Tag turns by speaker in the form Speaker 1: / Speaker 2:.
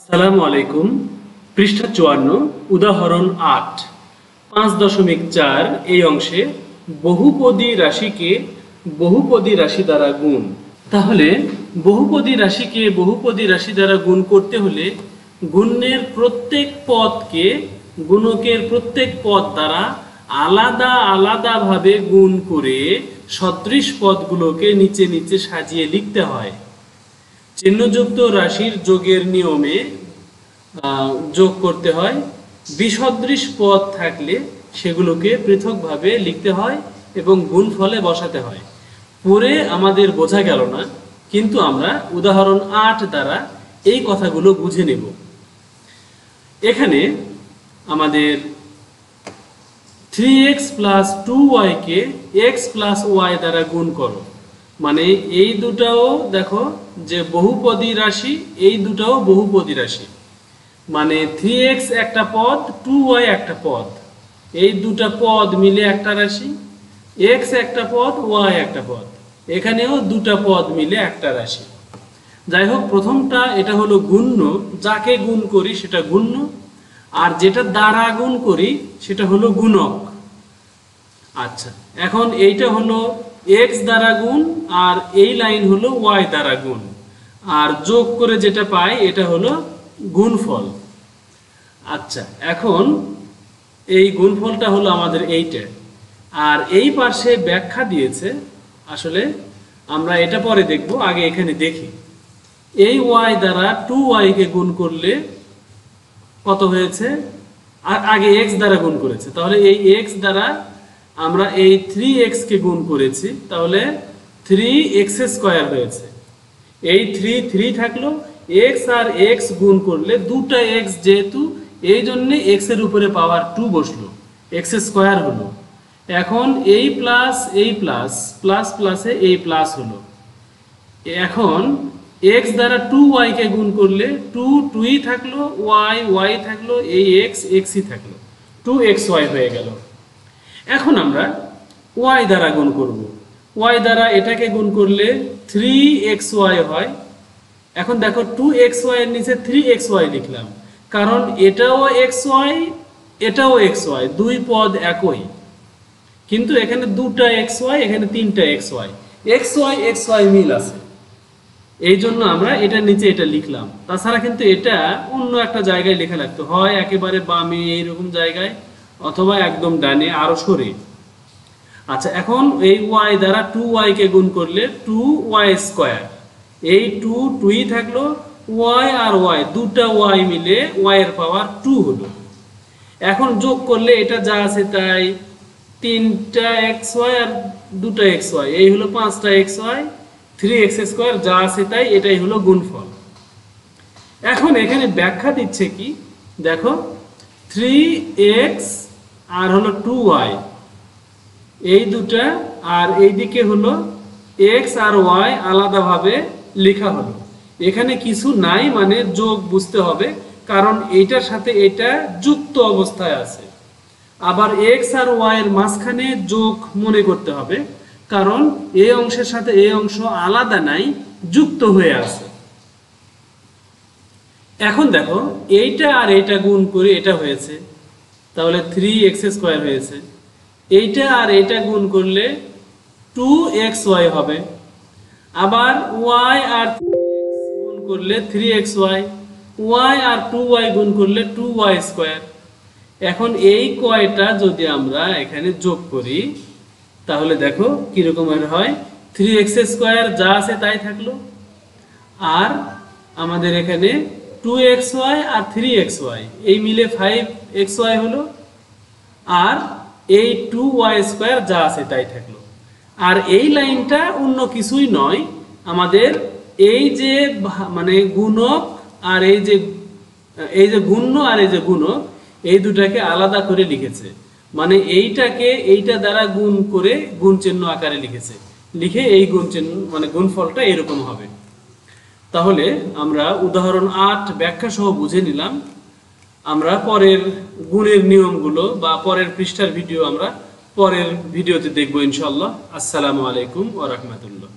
Speaker 1: আসসালামু আলাইকুম। পৃষ্ঠা 54, উদাহরণ 8, 5.4 এই অংশে বহুপদী রাশিকে বহুপদী রাশি দ্বারা গুণ। তাহলে বহুপদী রাশিকে বহুপদী রাশি দ্বারা গুণ করতে হলে গুণের প্রত্যেক পদকে গুণকের প্রত্যেক পদ দ্বারা আলাদা আলাদাভাবে গুণ করে সদৃশ পদগুলোকে নিচে নিচে সাজিয়ে লিখতে হয়। চিহ্নযুক্ত রাশির যোগের নিয়মে যোগ করতে হয়। বিসদৃশ পদ থাকলে সেগুলোকে পৃথকভাবে লিখতে হয় এবং গুণফলে বসাতে হয়। পরে আমাদের বোঝা গেল না, কিন্তু আমরা উদাহরণ 8 দ্বারা এই কথাগুলো বুঝে নেব। এখানে আমাদের 3x প্লাস 2y কে x প্লাস y দ্বারা গুণ করো, মানে এই দুটাও দেখো যে বহুপদী রাশি, এই দুটাও বহুপদী রাশি, মানে 3x একটা পদ, 2y একটা পদ, এই দুটা পদ মিলে একটা রাশি, x একটা পদ, y একটা পদ, এখানেও দুটা পদ মিলে একটা রাশি। যাই হোক, প্রথমটা এটা হলো গুণ্য, যাকে গুণ করি সেটা গুণ্য, আর যেটা দ্বারা গুণ করি সেটা হলো গুণক। আচ্ছা, এখন এইটা হলো x দ্বারা গুণ, আর এই লাইন হলো y দ্বারা গুণ, আর যোগ করে যেটা পাই এটা হলো গুণফল। আচ্ছা, এখন এই গুণফলটা হলো আমাদের এইটা, আর এই পাশে ব্যাখ্যা দিয়েছে। আসলে আমরা এটা পরে দেখব, আগে এখানে দেখি। এই y দ্বারা 2y কে গুণ করলে কত হয়েছে, আর আগে x দ্বারা গুণ করেছে, তাহলে এই x দ্বারা আমরা এই 3x কে গুণ করেছি, তাহলে 3x স্কয়ার হয়েছে। এই 3 থাকলো, x আর x গুণ করলে দুটা x, যেহেতু এই জন্য x এর উপরে পাওয়ার 2 বসলো, x স্কয়ার হলো। এখন এই প্লাস এই প্লাস, প্লাস প্লাসে এই প্লাস হলো। এখন x দ্বারা 2y কে গুণ করলে 2ই থাকলো, y থাকলো, এই xই থাকলো, 2xy হয়ে গেল। এখন আমরা y দ্বারা গুণ করব। y দ্বারা এটাকে গুণ করলে 3xy হয়। এখন দেখো 2xy এর নিচে 3xy লিখলাম, কারণ এটাও xy এটাও xy, দুই পদ একই, কিন্তু এখানে দুটা xy, এখানে তিনটা xy মিল আছে, এই জন্য আমরা এটার নিচে এটা লিখলাম। তাছাড়া কিন্তু এটা অন্য একটা জায়গায় লেখা লাগতো, হয় একেবারে বামে এইরকম জায়গায়, অথবা একদম ডানে আরো সরে। আচ্ছা, এখন এই y দ্বারা 2y কে গুণ করলে 2y স্কয়ার, এই 2ই থাকলো, y আর y দুটা y মিলে y এর পাওয়ার 2 হলো। এখন যোগ করলে এটা যা আছে তাই, তিনটা xy আর দুটা xy, এই হলো 5টা xy, 3x স্কয়ার যা আছে তাই, এটাই হলো গুণফল। এখন এখানে ব্যাখ্যা দিচ্ছে কি দেখো, 3x আর হলো 2y, এই দুটা, আর এইদিকে হলো x আর y আলাদাভাবে লেখা হলো। এখানে কিছু নাই, মানে যোগ বুঝতে হবে, কারণ এইটার সাথে এটা যুক্ত অবস্থায় আছে। আবার x আর y এর মাঝখানে যোগ মনে করতে হবে, কারণ এই অংশের সাথে এই অংশ আলাদা নাই, যুক্ত হয়ে আছে। এখন দেখো, এইটা আর এইটা গুণ করে এটা হয়েছে, তাহলে 3x স্কয়ার হয়েছে। এইটা আর এইটা গুণ করলে 2xy হবে। আবার y আর 3x গুণ করলে 3xy, y আর 2y গুণ করলে 2y স্কয়ার। এখন এই কয়টা যদি আমরা এখানে যোগ করি, তাহলে দেখো কিরকমের হয়, 3x স্কয়ার যা আছে তাই থাকলো, আর আমাদের এখানে 2xy আর 3xy এই মিলে 5xy হলো, আর এই 2y স্কয়ার যা আছে তাই থাকলো। আর এই লাইনটা অন্য কিছুই নয়, আমাদের এই যে মানে গুণক আর এই যে গুণ্য আর এই যে গুণক, এই দুটাকে আলাদা করে লিখেছে, মানে এইটাকে এইটা দ্বারা গুণ করে গুণ চিহ্ন আকারে লিখেছে, লিখে এই গুণ চিহ্ন মানে গুণফলটা এরকম হবে। তাহলে আমরা উদাহরণ 8 ব্যাখ্যা সহ বুঝে নিলাম। আমরা পরের গুণের নিয়মগুলো বা পরের পৃষ্ঠার ভিডিও আমরা পরের ভিডিওতে দেখবো ইনশাআল্লাহ। আসসালামু আলাইকুম ওয়া রাহমাতুল্লাহ।